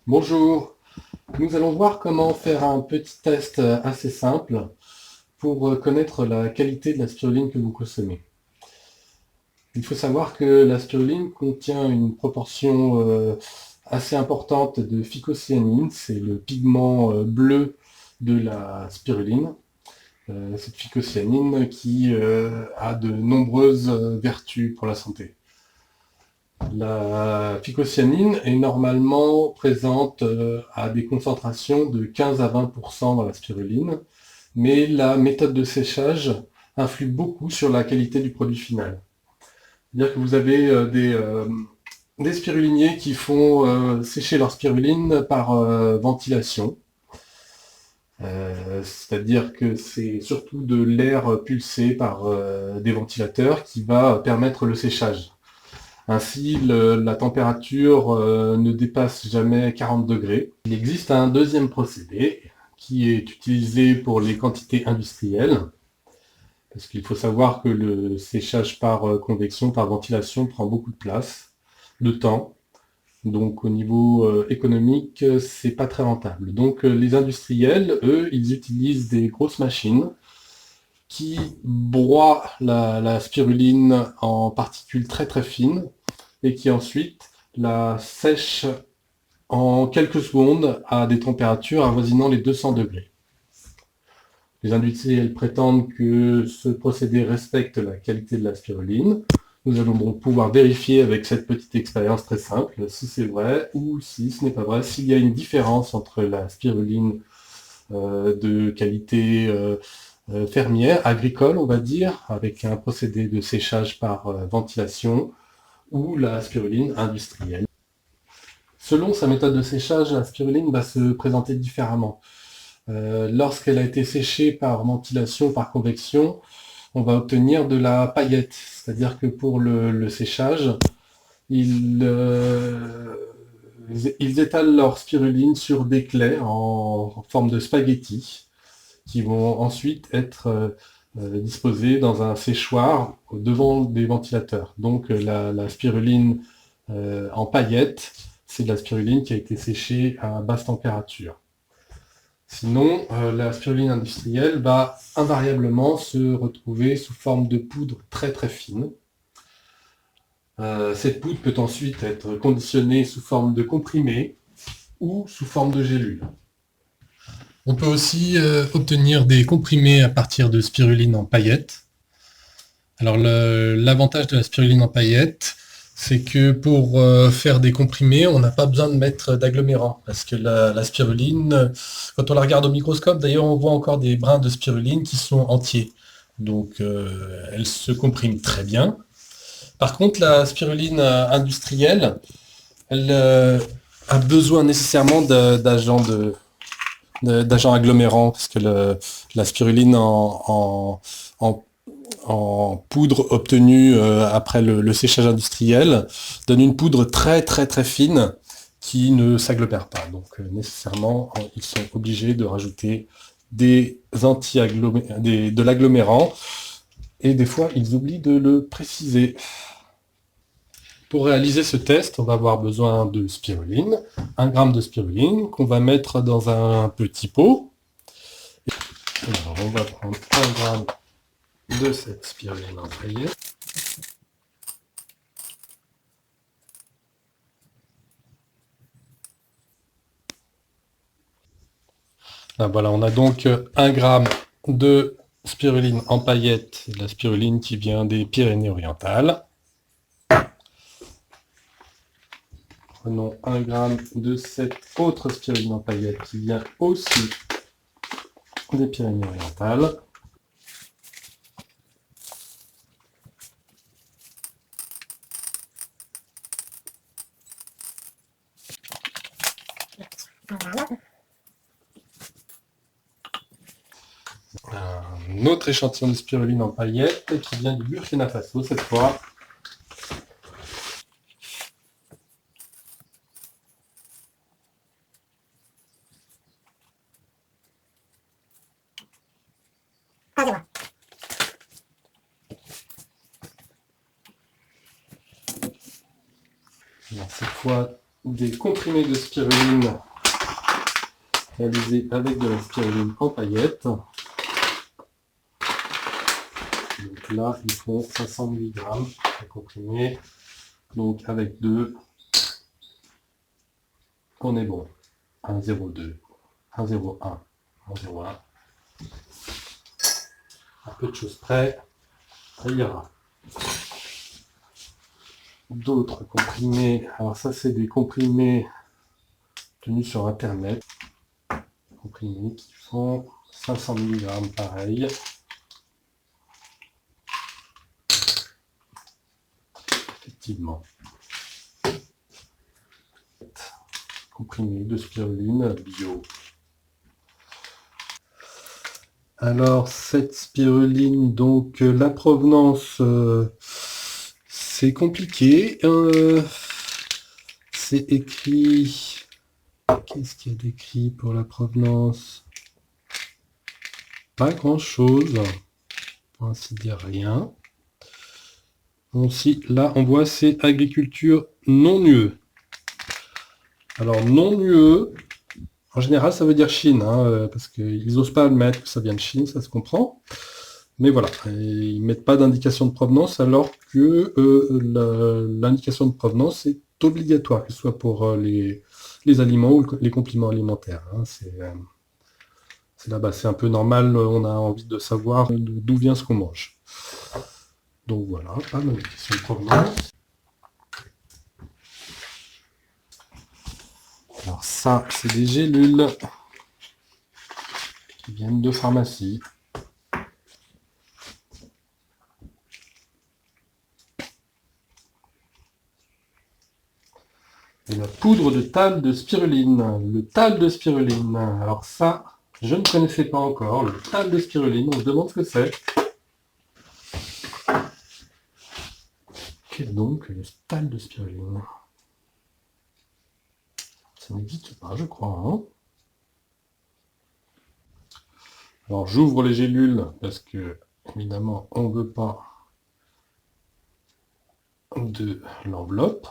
Bonjour, nous allons voir comment faire un petit test assez simple pour connaître la qualité de la spiruline que vous consommez. Il faut savoir que la spiruline contient une proportion assez importante de phycocyanine, c'est le pigment bleu de la spiruline. Cette phycocyanine qui a de nombreuses vertus pour la santé. La phycocyanine est normalement présente à des concentrations de 15 à 20% dans la spiruline, mais la méthode de séchage influe beaucoup sur la qualité du produit final. C'est-à-dire que vous avez des spiruliniers qui font sécher leur spiruline par ventilation. C'est-à-dire que c'est surtout de l'air pulsé par des ventilateurs qui va permettre le séchage. Ainsi, la température ne dépasse jamais 40 degrés. Il existe un deuxième procédé qui est utilisé pour les quantités industrielles, parce qu'il faut savoir que le séchage par convection, par ventilation, prend beaucoup de place, de temps. Donc au niveau économique, c'est pas très rentable. Donc les industriels, eux, ils utilisent des grosses machines qui broient la spiruline en particules très très fines et qui ensuite la sèche en quelques secondes à des températures avoisinant les 200 degrés. Les industriels prétendent que ce procédé respecte la qualité de la spiruline. Nous allons donc pouvoir vérifier avec cette petite expérience très simple si c'est vrai ou si ce n'est pas vrai, s'il y a une différence entre la spiruline de qualité fermière, agricole on va dire, avec un procédé de séchage par ventilation, ou la spiruline industrielle. Selon sa méthode de séchage, la spiruline va se présenter différemment. Lorsqu'elle a été séchée par ventilation, par convection, on va obtenir de la paillette. C'est-à-dire que pour le séchage, ils étalent leur spiruline sur des claies en forme de spaghettis qui vont ensuite être disposés dans un séchoir devant des ventilateurs. Donc la spiruline en paillettes, c'est de la spiruline qui a été séchée à basse température. Sinon, la spiruline industrielle va invariablement se retrouver sous forme de poudre très très fine. Cette poudre peut ensuite être conditionnée sous forme de comprimé ou sous forme de gélule. On peut aussi obtenir des comprimés à partir de spiruline en paillettes. Alors l'avantage de la spiruline en paillettes, c'est que pour faire des comprimés, on n'a pas besoin de mettre d'agglomérant, parce que la spiruline, quand on la regarde au microscope, d'ailleurs, on voit encore des brins de spiruline qui sont entiers. Donc elle se comprime très bien. Par contre, la spiruline industrielle, elle a besoin nécessairement d'agents agglomérants, parce que la spiruline en en poudre obtenue après le séchage industriel donne une poudre très très très fine qui ne s'agglomère pas. Donc nécessairement, ils sont obligés de rajouter de l'agglomérant, et des fois, ils oublient de le préciser. Pour réaliser ce test, on va avoir besoin de spiruline, 1 gramme de spiruline qu'on va mettre dans un petit pot. Alors, on va prendre 1 gramme de cette spiruline en paillettes. Ah, voilà, on a donc 1 gramme de spiruline en paillettes, de la spiruline qui vient des Pyrénées-Orientales. Prenons 1 gramme de cette autre spiruline en paillettes qui vient aussi des Pyrénées-Orientales. Un autre échantillon de spiruline en paillettes qui vient du Burkina Faso cette fois. Alors, cette fois, des comprimés de spiruline réalisés avec de la spiruline en paillettes. Donc là, ils font 500 mg de comprimés. Donc avec 2, on est bon. 1,02, 1,01, 1,01. Un peu de choses près, ça ira. D'autres comprimés, alors ça c'est des comprimés tenus sur internet, comprimés qui font 500 mg pareil. Effectivement. Comprimés de spiruline bio. Alors cette spiruline, donc la provenance, c'est compliqué. C'est écrit. Qu'est-ce qu'il y a d'écrit pour la provenance? Pas grand-chose. Pour ainsi dire rien. Là, on voit c'est agriculture non UE. Alors non UE, en général, ça veut dire Chine, hein, parce qu'ils n'osent pas admettre que ça vient de Chine, ça se comprend. Mais voilà, ils ne mettent pas d'indication de provenance, alors que l'indication de provenance est obligatoire, que ce soit pour les aliments ou les compléments alimentaires. Hein. C'est là-bas, c'est un peu normal, on a envie de savoir d'où vient ce qu'on mange. Donc voilà, pas d'indication de provenance. Alors ça, c'est des gélules qui viennent de pharmacie. Et la poudre de table de spiruline. Le table de spiruline. Alors ça, je ne connaissais pas encore. Le table de spiruline, on se demande ce que c'est. Qu'est-ce donc le table de spiruline? Ça n'existe pas, je crois. Hein. Alors j'ouvre les gélules parce que, évidemment, on ne veut pas de l'enveloppe.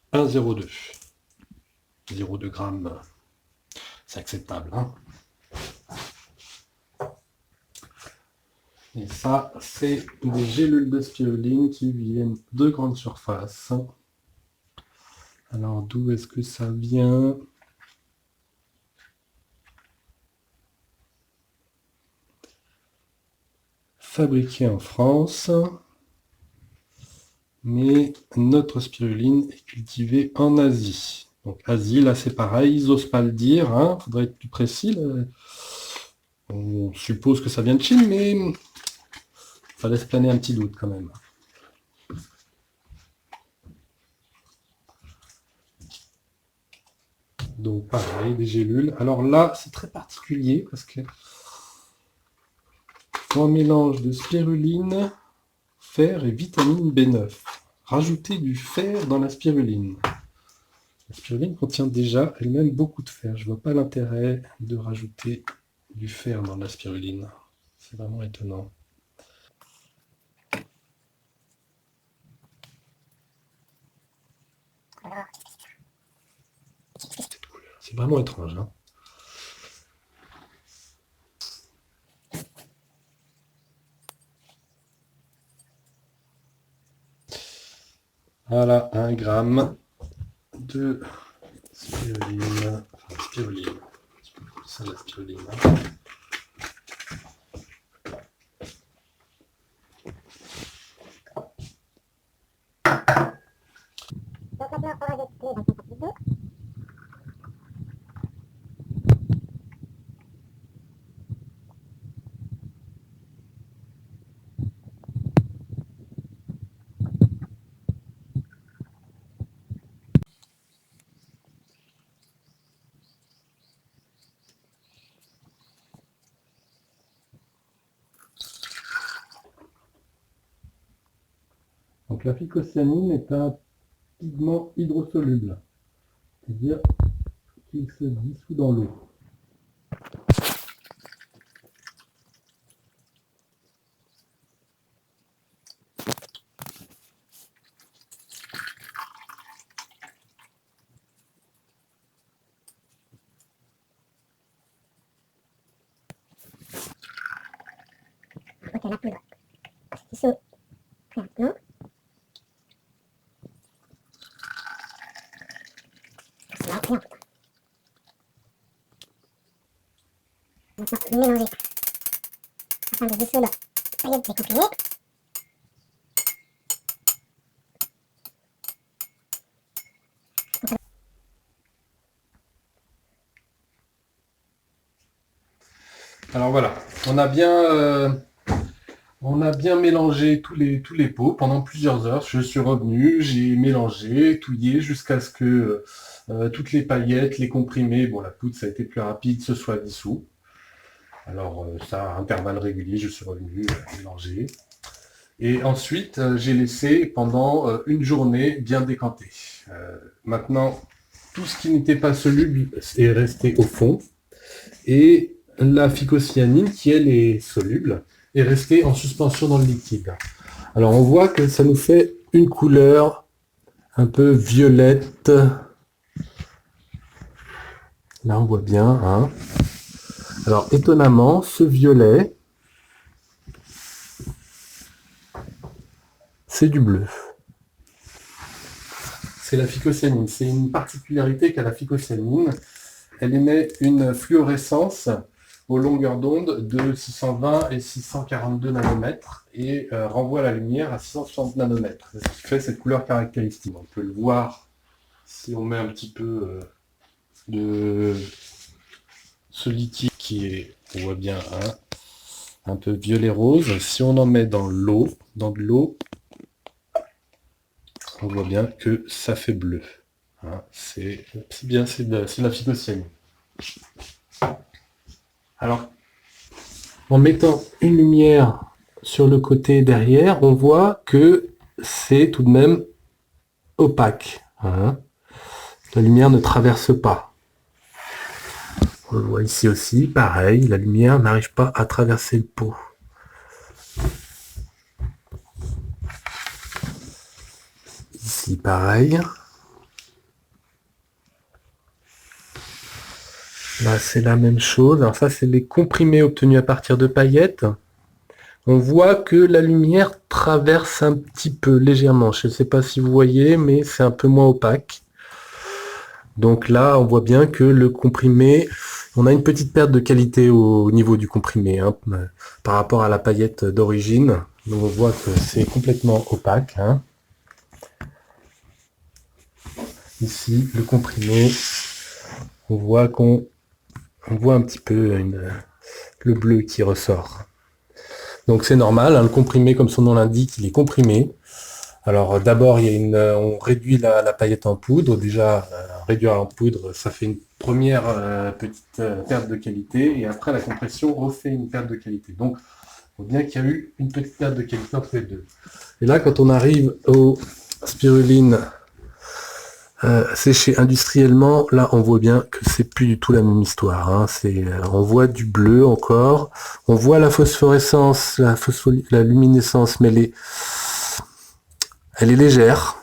« 1,02 0,2 grammes. C'est acceptable. Hein. Et ça, c'est des gélules de spiruline qui viennent de grande surface. Alors, d'où est-ce que ça vient? Fabriqué en France. Mais notre spiruline est cultivée en Asie. Donc Asie, là c'est pareil, ils n'osent pas le dire, hein, faudrait être plus précis. Là. On suppose que ça vient de Chine, mais ça laisse planer un petit doute quand même. Donc pareil, des gélules. Alors là, c'est très particulier parce que c'est un mélange de spiruline, fer et vitamine B9. Rajouter du fer dans la spiruline. La spiruline contient déjà elle-même beaucoup de fer. Je ne vois pas l'intérêt de rajouter du fer dans la spiruline. C'est vraiment étonnant. C'est vraiment étrange. Hein. Voilà, 1 gramme de spiruline. Enfin, spiruline. C'est ça la spiruline. Hein. Donc la phycocyanine est un pigment hydrosoluble, c'est-à-dire qu'il se dissout dans l'eau. la poudre qui saute maintenant. Ça va bien. Maintenant, je vais mélanger afin de dissoudre la paillette des comprimés. Alors voilà, on a bien mélangé tous les pots pendant plusieurs heures. Je suis revenu, j'ai mélangé, touillé jusqu'à ce que toutes les paillettes, les comprimés, bon la poudre ça a été plus rapide, se soient dissous. Alors ça, à intervalles réguliers, je suis revenu mélanger. Et ensuite, j'ai laissé pendant une journée bien décanter. Maintenant, tout ce qui n'était pas soluble est resté au fond. Et la phycocyanine, qui elle est soluble, est restée en suspension dans le liquide. Alors on voit que ça nous fait une couleur un peu violette. Là on voit bien. Hein. Alors étonnamment, ce violet, c'est du bleu. C'est la phycocyanine. C'est une particularité qu'a la phycocyanine. Elle émet une fluorescence aux longueurs d'onde de 620 et 642 nanomètres et renvoie la lumière à 660 nanomètres. C'est ce qui fait cette couleur caractéristique. On peut le voir si on met un petit peu de ce liquide qui est, on voit bien, hein, un peu violet-rose. Si on en met dans l'eau, de l'eau, on voit bien que ça fait bleu. Hein, c'est bien, c'est de la phycocyanine. Alors, en mettant une lumière sur le côté derrière, on voit que c'est tout de même opaque. Hein. La lumière ne traverse pas. On le voit ici aussi, pareil, la lumière n'arrive pas à traverser le pot. Ici, pareil. Là, c'est la même chose. Alors ça, c'est les comprimés obtenus à partir de paillettes. On voit que la lumière traverse un petit peu, légèrement. Je ne sais pas si vous voyez, mais c'est un peu moins opaque. Donc là, on voit bien que le comprimé, on a une petite perte de qualité au niveau du comprimé hein, par rapport à la paillette d'origine. Donc on voit que c'est complètement opaque. Hein. Ici, le comprimé, on voit un petit peu le bleu qui ressort. Donc c'est normal, hein, le comprimé, comme son nom l'indique, il est comprimé. Alors d'abord, on réduit la paillette en poudre. Déjà, réduire en poudre, ça fait une première petite perte de qualité. Et après, la compression refait une perte de qualité. Donc, on voit bien qu'il y a eu une petite perte de qualité entre les deux. Et là, quand on arrive aux spirulines séchées industriellement, là, on voit bien que c'est plus du tout la même histoire. Hein. On voit du bleu encore. On voit la phosphorescence, la luminescence, mais elle est légère.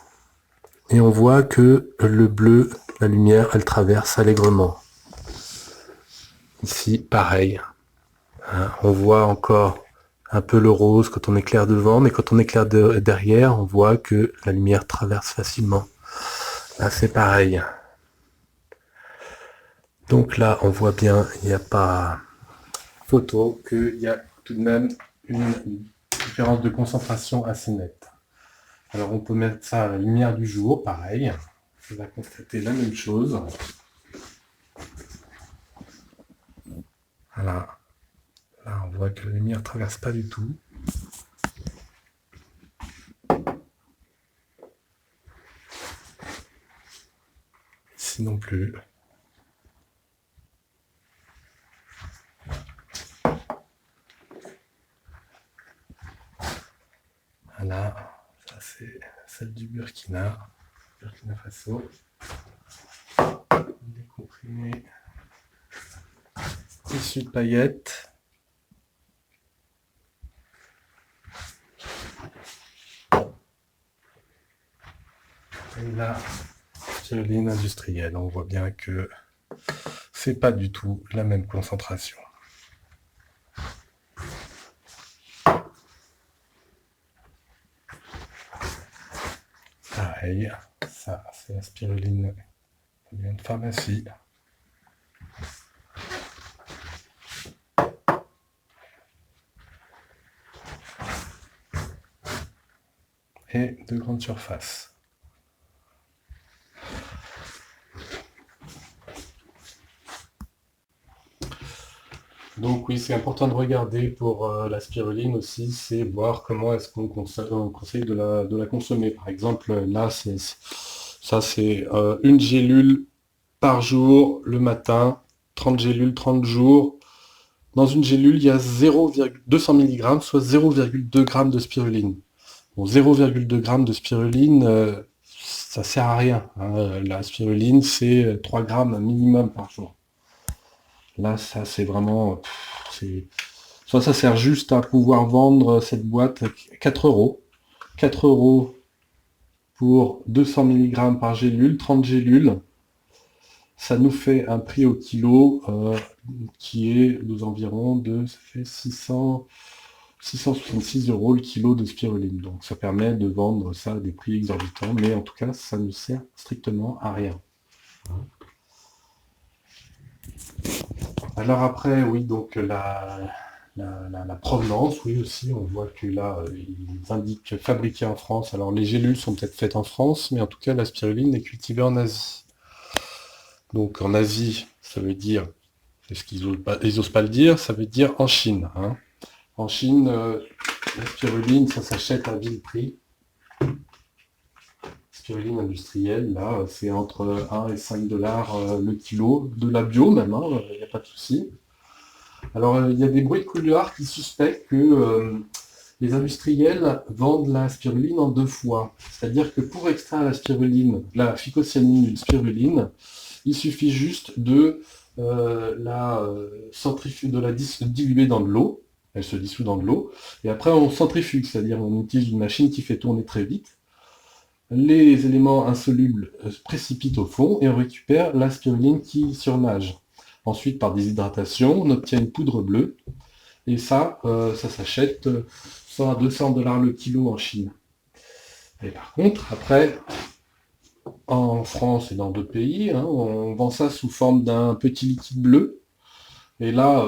Et on voit que le bleu, la lumière, elle traverse allègrement. Ici, pareil. Hein, on voit encore un peu le rose quand on éclaire devant, mais quand on éclaire derrière, on voit que la lumière traverse facilement. Là, c'est pareil. Donc là, on voit bien, il n'y a pas photo, qu'il y a tout de même une différence de concentration assez nette. Alors on peut mettre ça à la lumière du jour, pareil. On va constater la même chose. Voilà. Là, on voit que la lumière ne traverse pas du tout. Ici non plus. Voilà. Ça, c'est celle du Burkina Faso. Les comprimés issus de paillettes. Et là, spiruline industrielle. On voit bien que c'est pas du tout la même concentration. pareil. Ça, c'est la spiruline de pharmacie. Et de grande surface. Donc oui, c'est important de regarder pour la spiruline aussi, c'est voir comment est-ce qu'on conseille de la consommer. Par exemple, là, ça c'est une gélule par jour le matin, 30 gélules, 30 jours. Dans une gélule, il y a 200 mg, soit 0,2 g de spiruline. Bon, 0,2 g de spiruline, ça sert à rien, hein. La spiruline, c'est 3 grammes minimum par jour. Là, ça, c'est vraiment... Soit ça sert juste à pouvoir vendre cette boîte 4 euros. 4 euros pour 200 mg par gélule, 30 gélules. Ça nous fait un prix au kilo qui est aux environs de... Ça fait 666 euros le kilo de spiruline. Donc ça permet de vendre ça à des prix exorbitants, mais en tout cas, ça ne sert strictement à rien. Alors après, oui, donc la provenance, oui aussi, on voit que là, ils indiquent fabriqué en France. Alors les gélules sont peut-être faites en France, mais en tout cas, la spiruline est cultivée en Asie. Donc en Asie, ça veut dire, est-ce qu'ils osent pas le dire, ça veut dire en Chine, hein. En Chine, la spiruline, ça s'achète à vil prix. Spiruline industrielle, là, c'est entre 1 et 5 dollars le kilo, de la bio même, il n'y a pas de souci. Alors, il y a des bruits de couloir qui suspectent que les industriels vendent la spiruline en 2 fois. C'est-à-dire que pour extraire la spiruline, la phycocyanine d'une spiruline, il suffit juste de diluer dans de l'eau. Elle se dissout dans de l'eau. Et après, on centrifuge, c'est-à-dire on utilise une machine qui fait tourner très vite. Les éléments insolubles se précipitent au fond et on récupère la spiruline qui surnage. Ensuite, par déshydratation, on obtient une poudre bleue. Et ça, ça s'achète 100 à 200 dollars le kilo en Chine. Et par contre, après, en France et dans d'autres pays, hein, on vend ça sous forme d'un petit liquide bleu. Et là,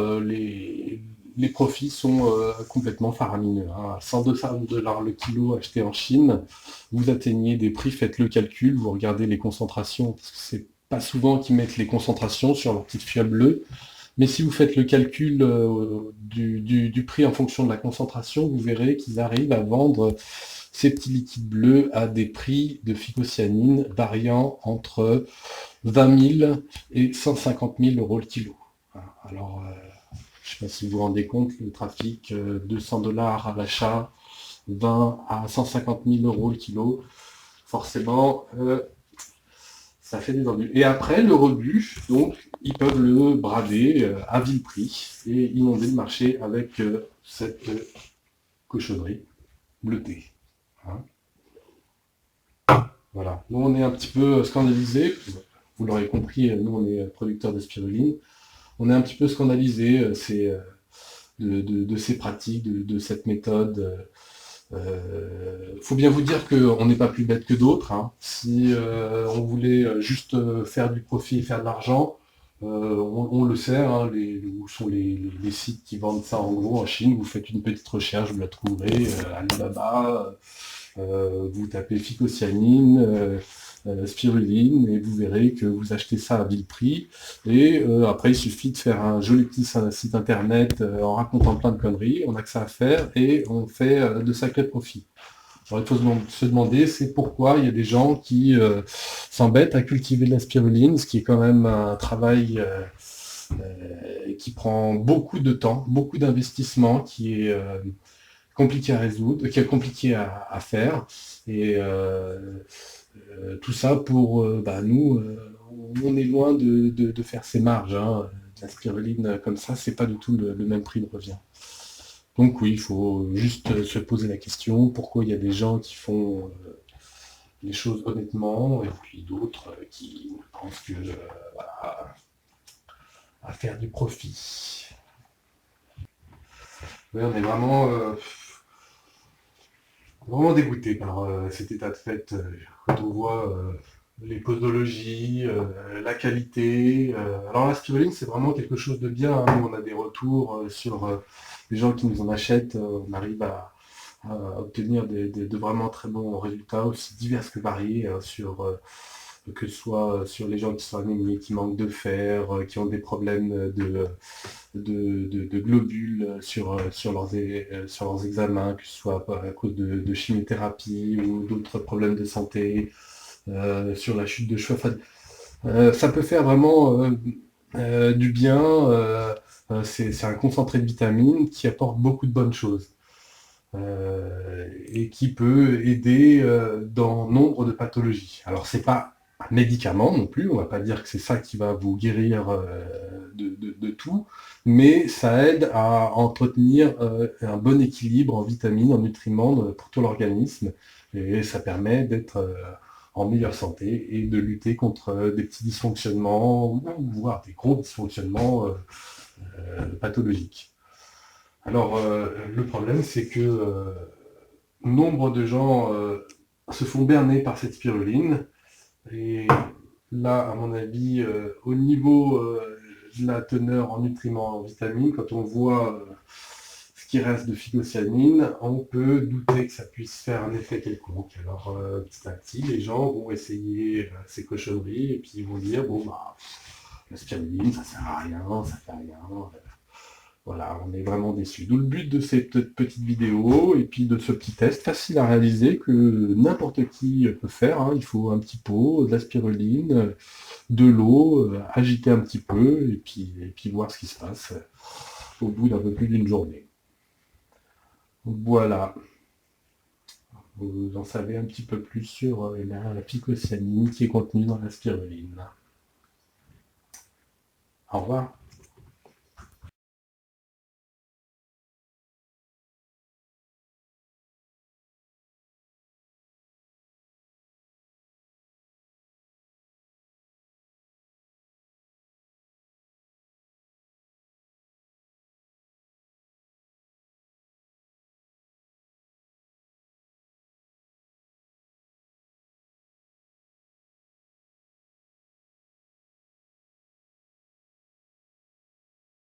les profits sont complètement faramineux, hein. À 100 dollars le kilo acheté en Chine, vous atteignez des prix, faites le calcul, vous regardez les concentrations, parce que c'est pas souvent qu'ils mettent les concentrations sur leur petite fiole bleue. Mais si vous faites le calcul du prix en fonction de la concentration, vous verrez qu'ils arrivent à vendre ces petits liquides bleus à des prix de phycocyanine variant entre 20 000 et 150 000 euros le kilo. Alors, je ne sais pas si vous vous rendez compte, le trafic, 200 dollars à l'achat, 20 à 150 000 euros le kilo, forcément, ça fait des ennuis. Et après, le rebut, donc, ils peuvent le brader à vil prix et inonder le marché avec cette cochonnerie bleutée. Hein. Voilà. Nous, on est un petit peu scandalisés. Vous l'aurez compris, nous, on est producteurs de spiruline. On est un petit peu scandalisés de ces pratiques, de cette méthode. Faut bien vous dire qu'on n'est pas plus bête que d'autres, hein. Si on voulait juste faire du profit et faire de l'argent, on le sait, hein, où sont les sites qui vendent ça en gros en Chine, vous faites une petite recherche, vous la trouverez, Alibaba, vous tapez phycocyanine, spiruline, et vous verrez que vous achetez ça à vil prix, et après il suffit de faire un joli petit site internet en racontant plein de conneries, on n'a que ça à faire, et on fait de sacrés profits. Alors il faut se demander, c'est pourquoi il y a des gens qui s'embêtent à cultiver de la spiruline, ce qui est quand même un travail qui prend beaucoup de temps, beaucoup d'investissement, qui est compliqué à résoudre, qui est compliqué à faire, et tout ça pour nous, on est loin de faire ces marges, hein. La spiruline comme ça, c'est pas du tout le même prix de revient. Donc oui, il faut juste se poser la question, pourquoi il y a des gens qui font les choses honnêtement, et puis d'autres qui pensent que voilà, à faire du profit. Oui, on est vraiment vraiment dégoûté par cet état de fait quand on voit les posologies, la qualité. Alors la spiruline, c'est vraiment quelque chose de bien, hein. Nous, on a des retours sur les gens qui nous en achètent. On arrive à obtenir de vraiment très bons résultats, aussi divers que variés, hein, que ce soit sur les gens qui sont anémiques, qui manquent de fer, qui ont des problèmes de globules sur leurs examens, que ce soit à cause de chimiothérapie ou d'autres problèmes de santé, sur la chute de cheveux. Enfin, ça peut faire vraiment du bien. C'est un concentré de vitamines qui apporte beaucoup de bonnes choses et qui peut aider dans nombre de pathologies. Alors c'est pas un médicament non plus, on va pas dire que c'est ça qui va vous guérir de tout, mais ça aide à entretenir un bon équilibre en vitamines, en nutriments pour tout l'organisme, et ça permet d'être en meilleure santé et de lutter contre des petits dysfonctionnements, ou voire des gros dysfonctionnements pathologiques. Alors, le problème, c'est que nombre de gens se font berner par cette spiruline. Et là, à mon avis, au niveau de la teneur en nutriments, en vitamines, quand on voit ce qui reste de phycocyanine, on peut douter que ça puisse faire un effet quelconque. Alors, petit à petit, les gens vont essayer ces cochonneries et puis ils vont dire, bon, bah, la spiruline, ça sert à rien, ça fait rien. Voilà, on est vraiment déçus. D'où le but de cette petite vidéo et puis de ce petit test facile à réaliser que n'importe qui peut faire, hein. Il faut un petit pot, de la spiruline, de l'eau, agiter un petit peu et puis voir ce qui se passe au bout d'un peu plus d'une journée. Voilà, vous en savez un petit peu plus sur la phycocyanine qui est contenue dans la spiruline. Au revoir.